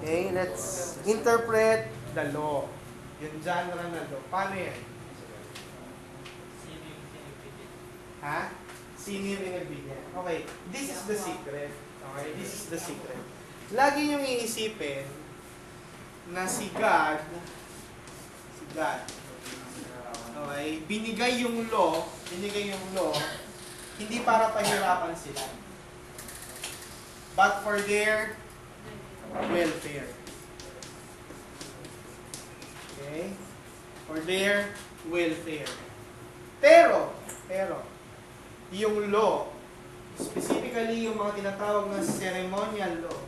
Okay, let's interpret the law. Yung genre na law. Paano yan? Ha? Sino yung pinagbigyan? Okay, this is the secret. Okay, this is the secret. Lagi yung iisipin na si God, okay, binigay yung law, hindi para pahirapan sila, but for their welfare. Okay? For their welfare. Pero, yung law, specifically yung mga tinatawag na ceremonial law,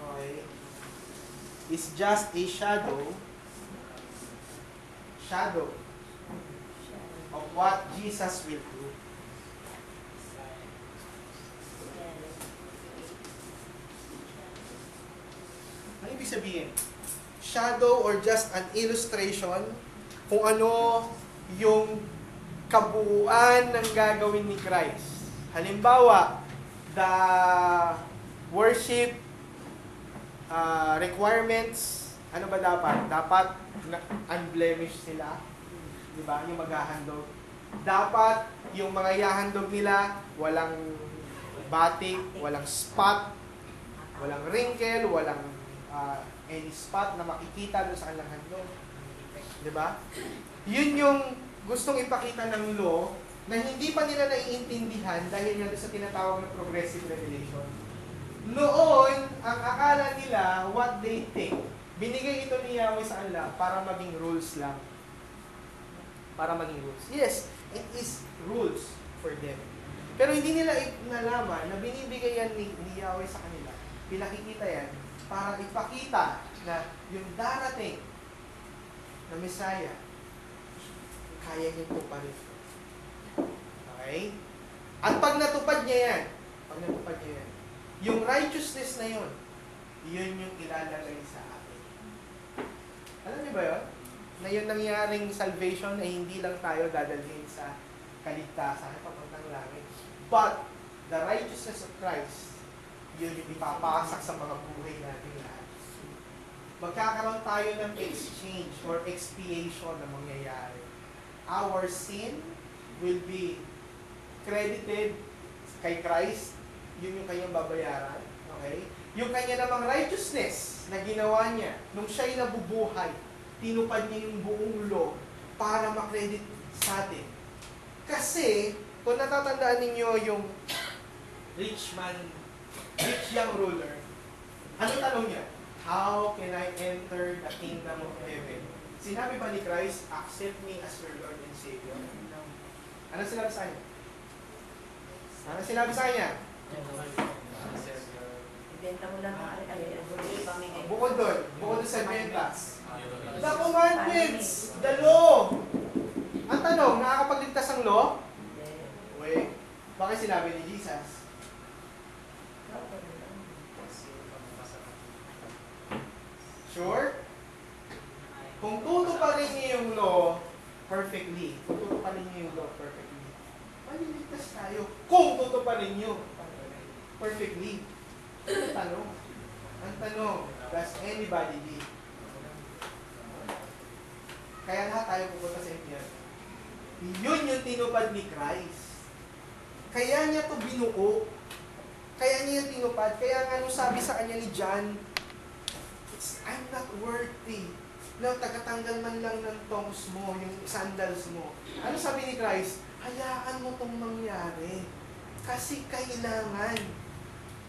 okay, is just a shadow of what Jesus will do. Ano ibig sabihin? Shadow or just an illustration kung ano yung kabuuan ng gagawin ni Christ. Halimbawa, the worship requirements, ano ba dapat? Dapat unblemished sila. Diba? Yung maghahandog. Dapat yung mga ihahandog nila, walang batik, walang spot, walang wrinkle, walang any spot na makikita doon sa kanilang handog. Diba? Yun yung gustong ipakita ng law na hindi pa nila naiintindihan dahil nga sa tinatawag na progressive revelation. Noon, ang akala nila, what they think, binigay ito ni Yahweh sa kanila para maging rules lang. Para maging rules. Yes, it is rules for them. Pero hindi nila nalaman na binibigay yan ni Yahweh sa kanila. Pinakikita yan para ipakita na yung darating na Messiah, kaya niya tuparin. Okay? At pag natupad niya yan, yung righteousness na yun yung ilalagay sa atin. Alam niyo ba yun? Na yung nangyaring salvation ay hindi lang tayo dadalhin sa kaligtasan papuntang langit. But, the righteousness of Christ, yun yung ipapasak sa mga buhay natin lahat. Magkakaroon tayo ng exchange or expiation na mangyayari. Our sin will be credited kay Christ, yun yung kanyang babayaran. Okay? Yung kanya namang righteousness na ginawa niya, nung siya'y nabubuhay, tinupad niya yung buong law para makredit sa atin. Kasi, kung natatandaan ninyo yung rich young ruler, ano tanong niya? How can I enter the kingdom of heaven? Sinabi ba ni Christ, accept me as your Lord and Savior? Ano sinabi sa kanya? Ibenta mo lang ang Bukod doon sa benta. The commandments, the law. Ang tanong, nakakapagligtas ang law? Wait, bakit sinabi ni Jesus? Sure? Kung tutuparin niyo yung law perfectly, maliligtas tayo. Kung tutuparin niyo perfectly. Ang tanong, does anybody live? Kaya lahat tayo pupunta sa impyerno. Yun yung tinupad ni Christ. Kaya niya to binuo. Kaya niya yung tinupad. Kaya nga nung sabi sa kanya ni John, I'm not worthy na tagatanggal man lang ng tongs mo, yung sandals mo. Ano sabi ni Christ? Hayaan mo tong mangyari. Kasi kailangan.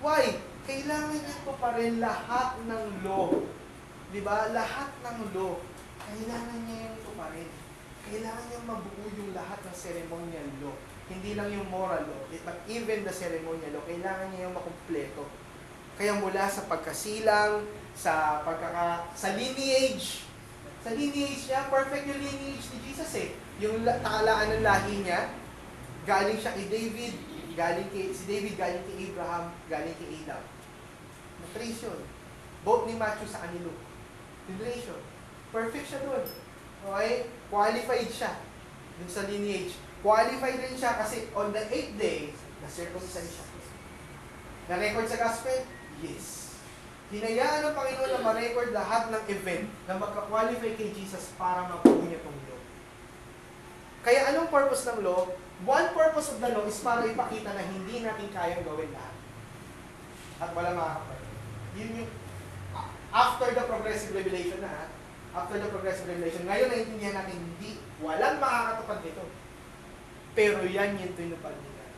Why? Kailangan niya po pa rin lahat ng law. Diba? Lahat ng law. Kailangan niya yung ito pa rin. Kailangan niya mabuo yung lahat ng ceremonial law. Hindi lang yung moral law, but even the ceremonial law, kailangan niya yung makumpleto. Kaya mula sa pagkasilang, sa lineage niya, perfect yung lineage ni Jesus eh. Yung takalaan ng lahi niya, galing siya kay David, si David galing kay Abraham, galing kay Adam. Na-trace yun. Both ni Matthew sa kanilo. Trace yun. Perfect siya doon. Okay? Qualified siya. dun sa lineage. Qualified rin siya kasi on the 8th day, na-circumcise siya. Na-record sa gospel? Yes. Hinayaan ng Panginoon na ma-record lahat ng event na magka-qualify kay Jesus para mabuo niya itong law. Kaya anong purpose ng law? One purpose of the law is para ipakita na hindi natin kayang gawin lahat. At wala makakapag. Yun yung after the progressive revelation na ha. After the progressive revelation, ngayon naintindihan natin hindi, walang makakatupad nito. Pero yan yung tinupad ni God.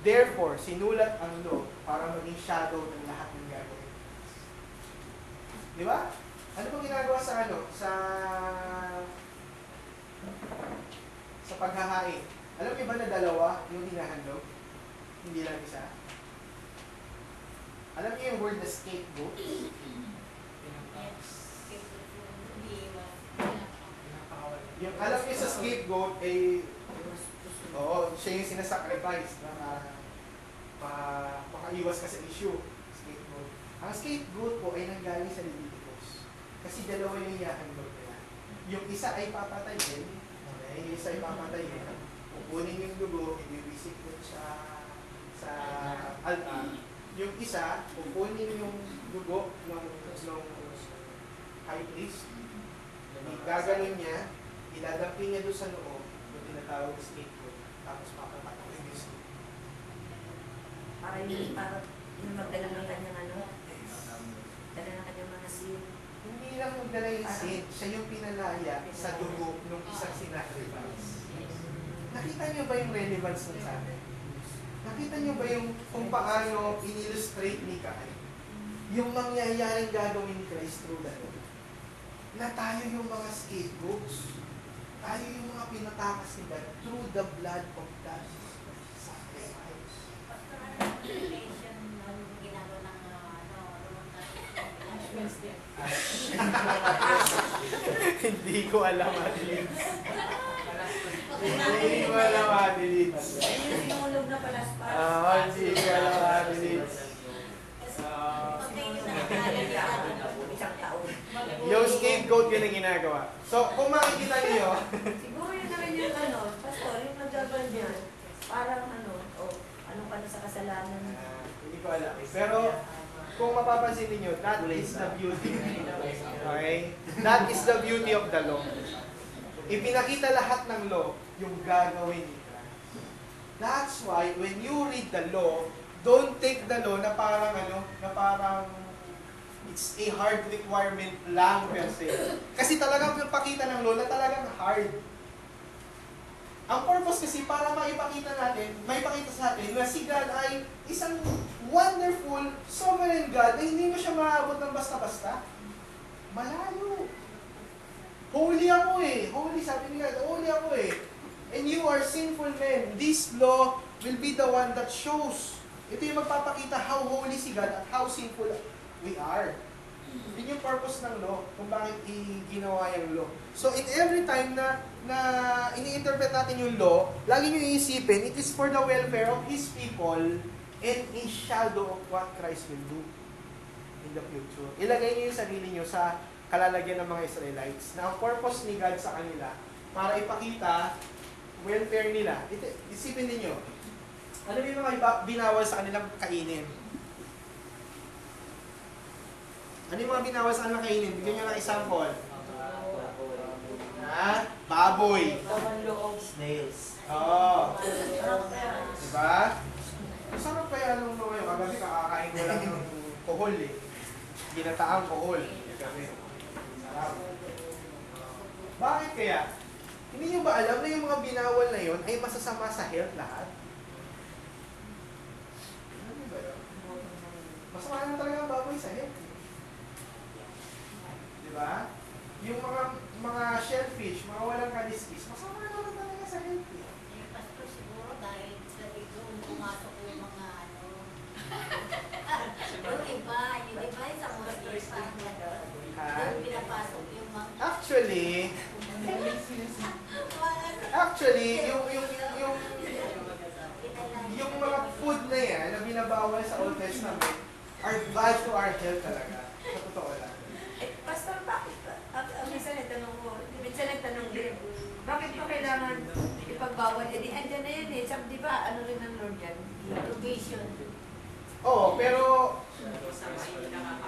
Therefore, sinulat ang law para maging shadow ng lahat ng gagawin. Di ba? Ano pong ginagawa sa sa paghahain? Alam niyo ba na dalawa yung hinahandog? Hindi lang isa. Alam niyo yung word na scapegoat? Yung alam niyo sa scapegoat ay siya yung sinasacrifice na makaiwas ka sa issue. Scapegoat. Ang scapegoat po ay nanggaling sa Leviticus. Kasi dalawa yung hinahandog nila. Yung isa ay papatayin. Okay? Yung isa ay papatayin. Kukunin yung dugo, i-visit ko sa altar. Yung isa, kukunin yung dugo ng high priest. Gaganon niya, iladampin niya doon sa noo, yung tinatawag na scapegoat. Tapos papapatayin yung scapegoat. Para yung magdala ng kanyang dala ng kanyang mga sin. Hindi lang magdala yung sin, siya yung pinalaya sa dugo ng isang sinacrifice. Nakita niyo ba yung relevance nun sa atin? Nakita niyo ba yung kung paano in-illustrate ni God yung mangyayaring gagawin ni Christ through the law? Na tayo yung mga scapegoats. Tayo yung mga pinatakas ni God through the blood of God. Sacrifice. Hindi ko alam, Adeline. Hindi ko alam, Adeline. Ayun yung sinulog na palaspas. Hindi ko alam, Adeline. Isang taon. Yung scapegoat yun ang ginagawa. So, kung makikita niyo, Siguro yun na rin yung pastor, yung nagjaban niya. Parang ano ka na sa kasalanan. hindi ko alam. Pero, kung mapapansin niyo, that is the beauty. Okay? That is the beauty of the law. Ipinakita lahat ng law yung gagawin ni Christ. That's why, when you read the law, don't take the law na parang it's a hard requirement lang per se. Kasi talagang pakita ng law na talagang hard. Ang purpose kasi para maipakita sa atin na si God ay isang wonderful, sovereign God na hindi mo siya maabot ng basta-basta. Malayo. Holy ako eh. Holy, sabi ni God, holy ako eh. And you are sinful men. This law will be the one that shows. Ito yung magpapakita how holy si God at how sinful we are. Yun yung purpose ng law, kung bakit ginawa yung law. So, in every time na ini-interpret natin yung law, lagi nyo iisipin, it is for the welfare of His people and a shadow of what Christ will do in the future. Ilagay nyo yung sarili nyo sa kalalagyan ng mga Israelites na ang purpose ni God sa kanila para ipakita welfare nila. Isipin niyo, ano yung mga binawal sa kanilang kainin? Ano yung mga binawal sa kanilang kainin? Bigyan nyo ng example. Baboy. Snails. Oo. Diba? Masarap kaya nung mga yung kagabi kakakain ko lang ng kohol eh. Ginataang kohol. Kagabi. Sarap. Bakit kaya? Hindi nyo ba alam na yung mga binawal na yun ay masasama sa health lahat? Ano ba yun? Masama na talaga ang baboy sa health. Diba? Yung mga shellfish, mga walang kaliskis, masama na talaga sa health. Pastor, siguro dahil sa doon pumasok yung mga yung iba sa mga parang doon pinapasok yung mga Actually, yung mga food na yan na binabawal sa Old Testament are bad to our health talaga. Sa totoo lang. Pastor, bakit? Minsan nagtanong din, bakit kailangan ipagbawal yan? Andyan na yan eh. Sabi, di ba, ano rin ng Lord yan? Education. Oo, pero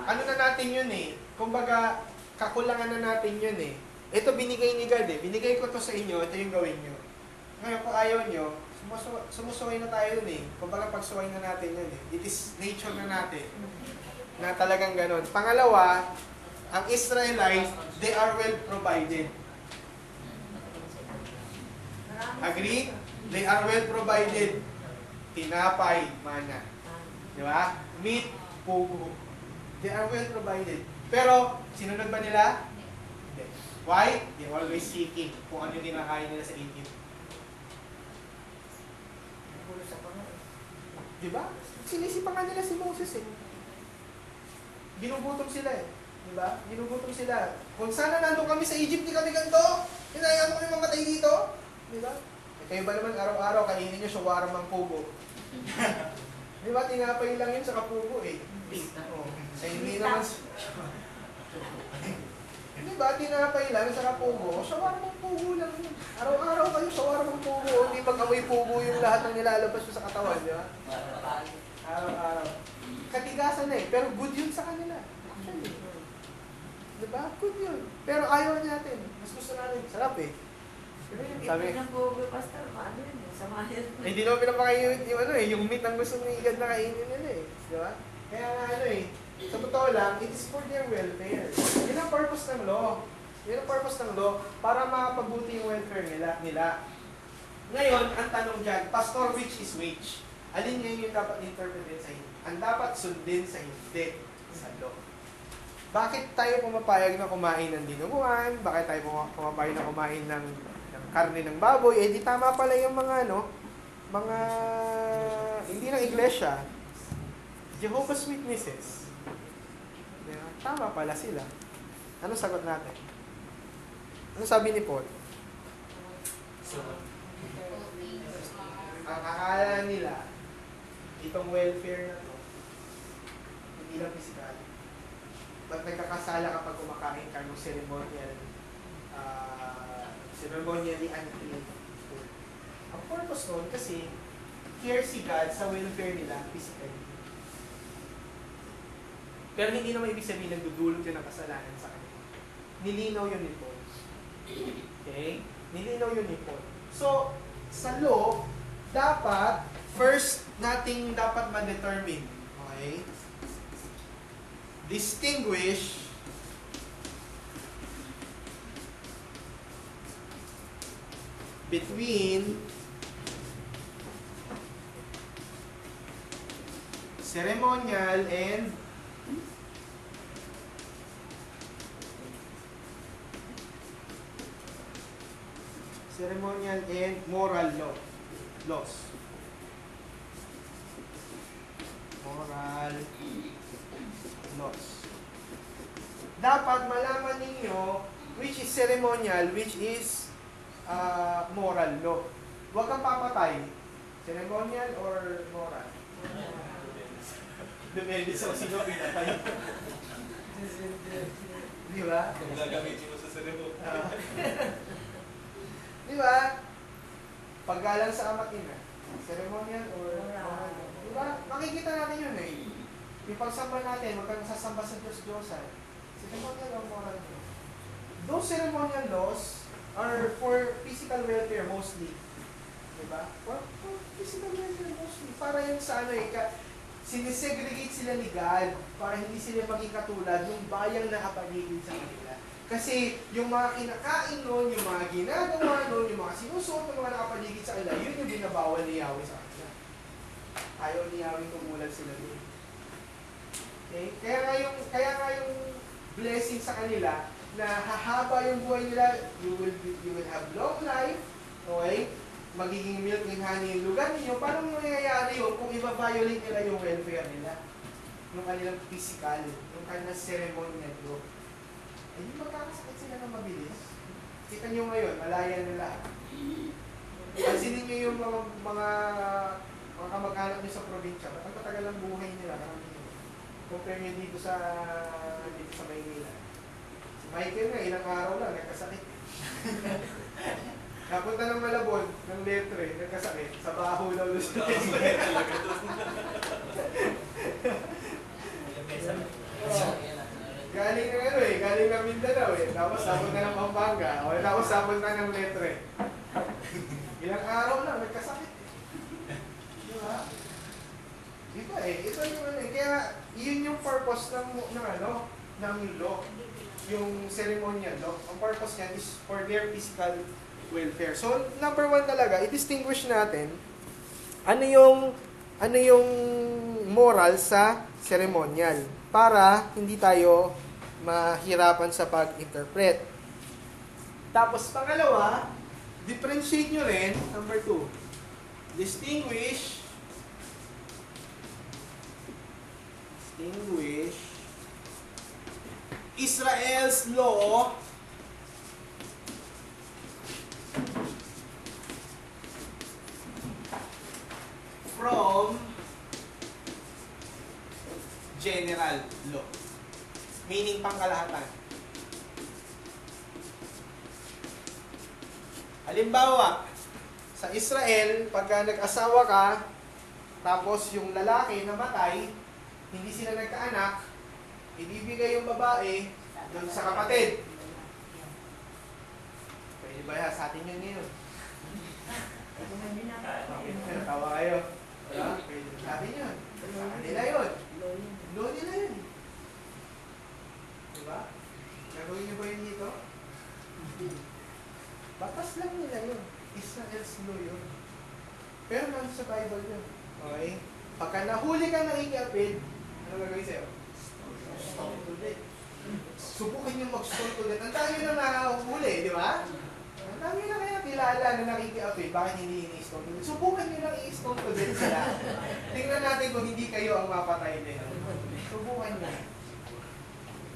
ano na natin yun eh. Kumbaga, kakulangan na natin yun eh. Ito binigay ni God eh. Binigay ko to sa inyo, ito yung gawin nyo. Ngayon, kung ayaw nyo, sumusuway na tayo yun eh. Kumbaga, pagsuway na natin yun eh. It is nature na natin. Na talagang ganun. Pangalawa, ang Israelites, they are well provided. Agree? They are well provided. Tinapay, mana. Di ba? Meat, pugo. They are well provided. Pero, sinunod ba nila? Hindi. Why? They always seeking kung ano yung kinakain nila sa Egypt. Di ba? Sinisipan nga nila si Moses eh. Ginugutom sila eh. Di ba? Ginugutom sila. Kung sana nandun kami sa Egypt, di kami ganito. Hinayaan mo kami mamatay dito. Di ba? Eh, kayo ba naman araw-araw kainin nyo shawarma ang pugo? Di ba? Tinapay lang yun sa kapugo eh. Oh. Eh, hindi naman... Di ba? Tinapay lang sa kapugo. Shawarma ang pugo lang yun. Araw-araw kayo shawarma ang pugo. Hindi mag-amoy pugo yung lahat ng nilalabas sa katawan. Di ba? Araw-araw. Katigasan na eh. Pero good yun sa kanila. Actually. Di ba? Good yun. Pero ayaw natin. Mas gusto natin. Sarap eh. Sabi ng bugo, pastor, paano yun? Samahin. Eh, hindi naman pinapakain yung ano eh, yung meat ang gusto ni God na kainin nila eh. Di ba? Kaya nga ano eh, sa totoo lang, it is for their welfare. Yun ang purpose ng law. Yun ang purpose ng law para makapabuti yung welfare nila. Ngayon, ang tanong dyan, pastor, which is which? Alin ngayon yung dapat interpretin sa hindi? Ang dapat sundin sa hindi, sa law. Bakit tayo pumapayag na kumain ng dinuguan? Bakit tayo pumapayag na kumain ng karne ng baboy? Eh di tama pala yung mga mga hindi ng iglesia, Jehovah's Witnesses. Diba? Tama pala sila. Ano sagot natin? Ano sabi ni Paul? Ang akala nila, itong welfare na to, hindi lang physical. Ba't nagkakasala kapag kumakain ka ng ceremonially unclean food? Ang purpose nun kasi care si God sa welfare nila physically. Pero hindi naman ibig sabihin nagdudulot yun ng kasalanan sa kanila. Nilinaw yun ni Paul. Okay? Nilinaw yun ni Paul. So, sa law, dapat, first nating dapat ma-determine. Okay? Distinguish between ceremonial and moral laws. Moral laws. Dapat malaman ninyo which is ceremonial, which is moral law. Huwag kang papatay. Ceremonial or moral? Depende sa sino pinatay. Di ba? Kung gagamitin mo sa seremon. Di ba? Paggalang sa ama't ina. Ceremonial or moral? Di ba? Makikita natin yun eh. Yung pagsamba natin, huwag kang sasamba sa Diyos-Diyosan. Ceremonial or moral law? Those ceremonial laws are for physical welfare mostly. Diba? For physical welfare mostly. Para yung sa ano eh, sinisegregate sila ni God para hindi sila maging katulad ng bayang nakapaligid sa kanila. Kasi yung mga kinakain nun, yung mga ginagawa nun, yung mga sinusuot ng mga nakapaligid sa kanila, yun yung binabawal ni Yahweh sa kanila. Ayaw ni Yahweh tumulan sila doon. Okay? Kaya nga yung blessing sa kanila, na hahaba yung buhay nila, you will have long life, okay? Magiging milk and honey yung lugar ninyo. Paano mangyayari yun kung i-violate nila yung welfare nila? Yung kanilang physical, yung kanilang ceremonial law. Eh, di magkakasakit sila ng mabilis. Kita nyo ngayon, malaya nila. Pansinin nyo yung mga kamag-anak nyo sa probinsya. Ang matagal ang buhay nila. Compare nyo dito sa Maynila. Michael nga, ilang araw lang, nagkasakit. Napunta ng Malabon, ng letre, nagkasakit, sa baho daw doon sa Talaga doon. Galing ng ano eh, galing ng Mindanao eh. Tapos napunta ng Pampanga, o tapos napunta ng letre. Ilang araw lang, nagkasakit eh. Di ba? Iba eh, iba yung ano eh. Kaya yun yung purpose ng ano, ng law. Yung ceremonial law. Ang purpose niyan is for their physical welfare. So, number one talaga, i-distinguish natin ano yung moral sa ceremonial para hindi tayo mahirapan sa pag-interpret. Tapos, pangalawa, differentiate nyo rin, number two, distinguish Israel's law from general law. Meaning pangkalahatan. Halimbawa, sa Israel, pagka nag-asawa ka, tapos yung lalaki namatay, hindi sila nagkaanak, ibibigay yung babae doon sa kapatid. Pwede ba yan? Sa atin yun ngayon. Tawa kayo. Pwede sa atin yun. Sa kanila yun. Law nila yun. Diba? Gagawin niyo ba yun dito? Batas lang nila yun. Israel's law yun. Pero nandun sa Bible yun. Okay? Pagka nahuli ka ng ikiapid, ano gagawin sa'yo? Stone to death. Subukin yung mag-stone to death. Ang dami na nahuli, di ba? Ang dami na kaya kilala na nakikiapid. Bakit hindi ini-stone to death? Subukan nyo lang i-stone to death sila. Tingnan natin kung hindi kayo ang mapatay din. Subukan nyo.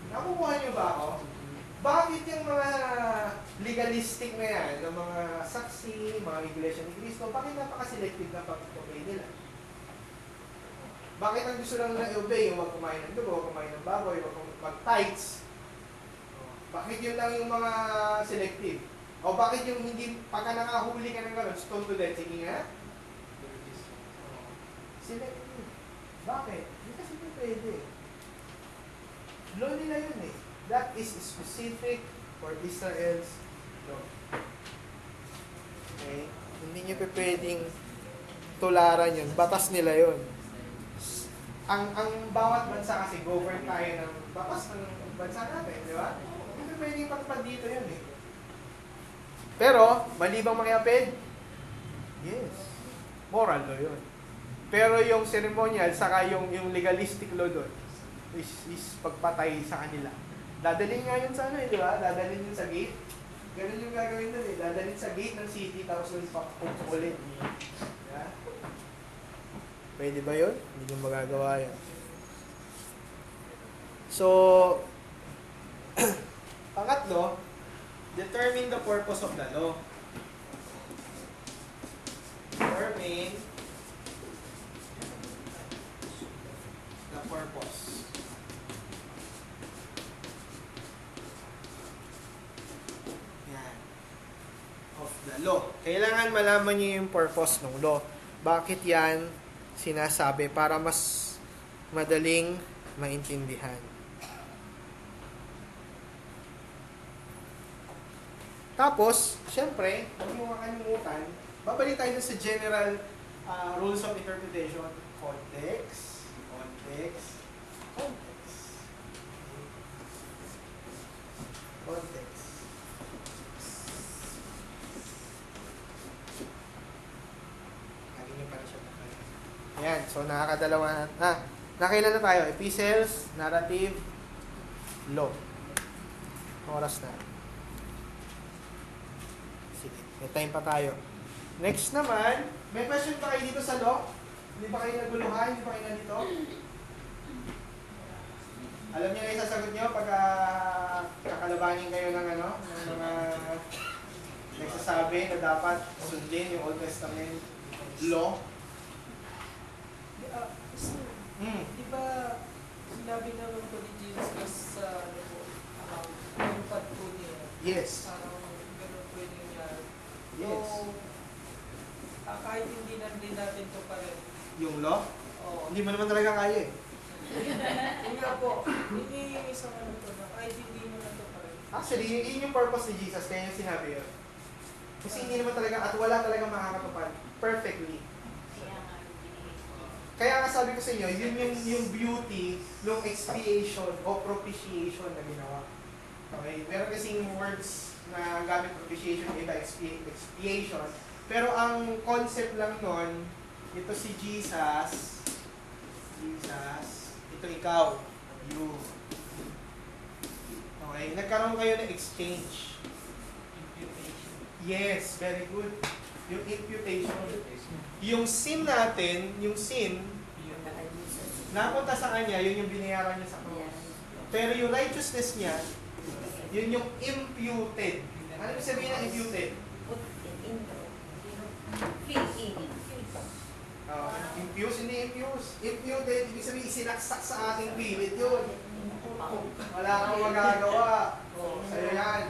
Nakukuha nyo ba ako? Bakit yung mga legalistic na yan, ng mga saksi, mga iglesia ni Cristo, bakit napaka-selective na pag-obey nila? Bakit ang gusto lang nila i-obey? Yung wag kumain ng dugo, wag kumain ng baboy, wag mag-tights? Bakit yun lang yung mga selective? O bakit yung hindi, pagka nakahuli ka ng gano'n, stone to death, sige nga? Selective. Bakit? Hindi kasi hindi pwede. Law nila yun eh. That is specific for Israel's law. Okay? Hindi nyo pwedeng tularan yun. Batas nila yun. Ang bawat bansa kasi govern tayo ng batas ng bansa natin, di ba? Hindi pwedeng patpad dito yun eh. Pero, mali bang makiapid? Yes. Moral law yun. Pero yung ceremonial, saka yung legalistic law doon, is pagpatay sa kanila. Dadalhin nga yun sa ano eh, di ba? Dadalhin yun sa gate. Ganun yung gagawin doon eh. Dadalhin sa gate ng city, tapos yung ulit. Diba? Pwede ba yun? Hindi nyo magagawa yun. So, pangatlo, determine the purpose of the law. Determine the purpose. Yan. Of the law. Kailangan malaman niyo yung purpose ng law. Bakit yan sinasabi? Para mas madaling maintindihan. Tapos, syempre, huwag mo makalimutan, babalik tayo sa general rules of interpretation. Context. Lagi niyo pala siya bakit. Ayan, so nakakadalawa na. Nakailan na tayo? Epistles, narrative, law. Oras na. Sige, may time pa tayo. Next naman, may question pa kayo dito sa law? Hindi ba kayo naguluhan? Hindi ba kayo nandito? Alam niyo na yung sasagot niyo pag kakalabanin kayo ng ano, ng mga nagsasabi na dapat sundin yung Old Testament law? Di ba sinabi naman po ni Jesus Christ sa yung pagpo niya? Yes. Parang ganun po yung nangyari. Yes. So, kahit hindi na din natin to pa rin. Yung law, Oo. hindi mo naman talaga kaya eh. Yun nga po, hindi yung isang ano to na kahit hindi mo na to pa rin. Actually, yun yung purpose ni Jesus, kaya yung sinabi yun. Kasi hindi naman talaga, at wala talaga makakatupad perfectly. Kaya nga yung binigay ko. Kaya nga sabi ko sa inyo, yun yung beauty ng expiation o propitiation na ginawa. Okay? Meron kasing words na gamit propitiation, iba expiation. Pero ang concept lang nun, ito si Jesus, ito ikaw, you. Okay? Nagkaroon kayo ng exchange. Yes, very good. Yung imputation. Yung sin natin, yung sin, Punta kay Jesus. napunta sa kanya, yun yung binayaran niya sa cross. Pero yung righteousness niya, yun yung imputed. Ano ibig sabihin ng imputed? Put it in. Fill in. Infuse, hindi infuse. Imputed, ibig sabihin isinaksak sa ating pilit yun. Wala kang magagawa. Sa'yo yan.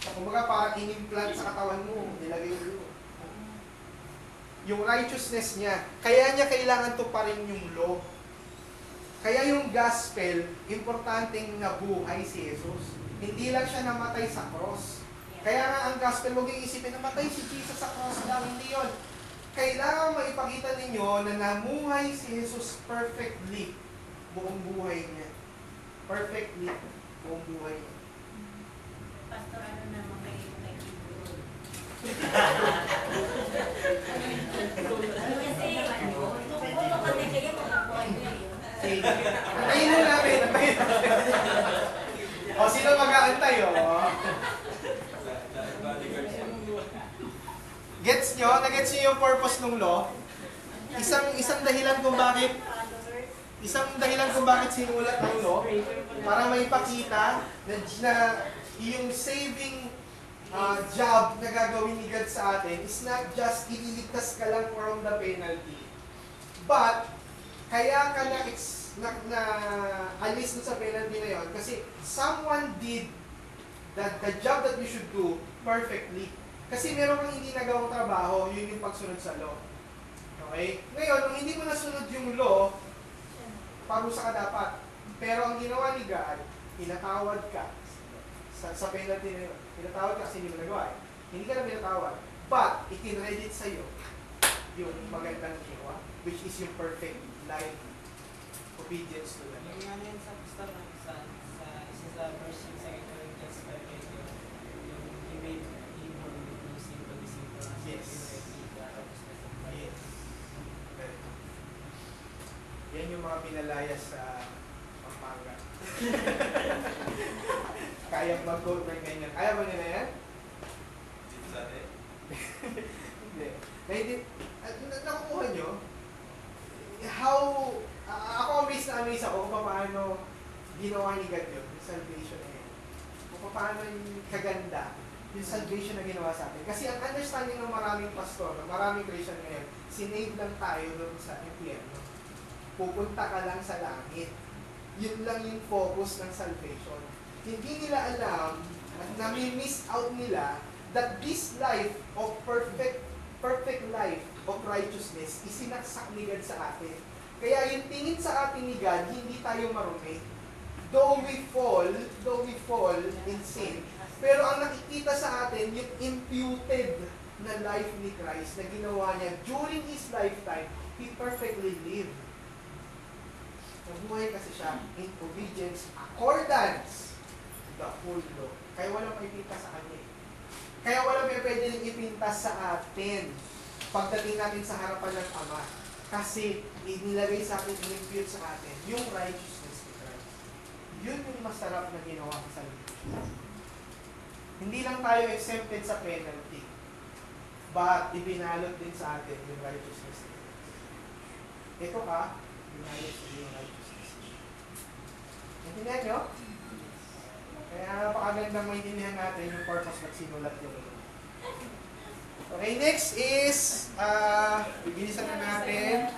Kumbaga parang in-implant sa katawan mo, nilagay mo. Yung righteousness niya, kaya niya kailangan tuparin yung law. Kaya yung gospel, importanteng nabuhay si Jesus. Hindi lang siya namatay sa cross. Kaya nga ang gospel, huwag yung isipin, namatay si Jesus sa cross lang, hindi yun. Kailangan maipakita ninyo na namuhay si Jesus perfectly buong buhay niya. Perfectly buong buhay niya. Pastor, ano naman kayo nag-ibig? Kasi, tungkol kami kayo mga buhay ngayon. Sige. Antayin mo namin. Antayin namin. O, sino mag-aantay, o? Bodyguard siya. Gets nyo? Nagets nyo yung purpose ng law? Isang dahilan kung bakit sinulat ng law para maipakita na yung saving job na gagawin ni God sa atin is not just ililigtas ka lang from the penalty. But, kaya ka na alis na sa penalty na yon kasi someone did the job that we should do perfectly. Kasi meron kang hindi nagawang trabaho, yun yung pagsunod sa law. Okay? Ngayon, kung hindi mo nasunod yung law, parusa ka dapat. Pero ang ginawa ni God, pinatawad ka sa penalty na yun. Pinatawad ka kasi hindi mo nagawa eh. Hindi ka na pinatawad. But, itinredit sa'yo yung magandang ginawa, which is yung perfect life obedience to the Lord. Yung ano yun sa pastor ng isa sa verse yung 2 Corinthians 5:8 yung he made evil using to deceive us. Yes. Yes. Very good. Yan yung mga pinalayas sa Pampanga. Kaya mag-go ng ganyan. Kaya ba nila yan? Dito sa atin. Hindi. Nakukuha nyo? Ako amazed na amazed ako kung paano ginawa ni God yun, yung salvation na yun. Kung paano yung kaganda, yung salvation na ginawa sa atin. Kasi ang understanding ng maraming pastor, ng maraming Christian ngayon, sinave lang tayo doon sa impyerno. Pupunta ka lang sa langit. Yun lang yung focus ng salvation. Hindi nila alam at nami-miss out nila that this life of perfect life of righteousness isinaksak ni God sa atin. Kaya yung tingin sa atin ni God, hindi tayo marumi. Though we fall in sin, pero ang nakikita sa atin, yung imputed na life ni Christ na ginawa niya during His lifetime, He perfectly lived. Nabuhay kasi siya in obedience, accordance to the whole law. Kaya walang ipinta sa kanya. Kaya walang pwede rin ipintas sa atin pagdating natin sa harapan ng Ama. Kasi inilagay sa atin, in-impute sa atin, yung righteousness ni Christ. Yun yung masarap na ginawa sa salvation. Hindi lang tayo exempted sa penalty, but ibinalot din sa atin yung righteousness ni Christ. Ito ka, binalot sa yung righteousness. Naintindihan nyo? Kaya napakagandang maintindihan natin yung purpose na sinulat yung ito. Okay, next is, bibilisan na natin.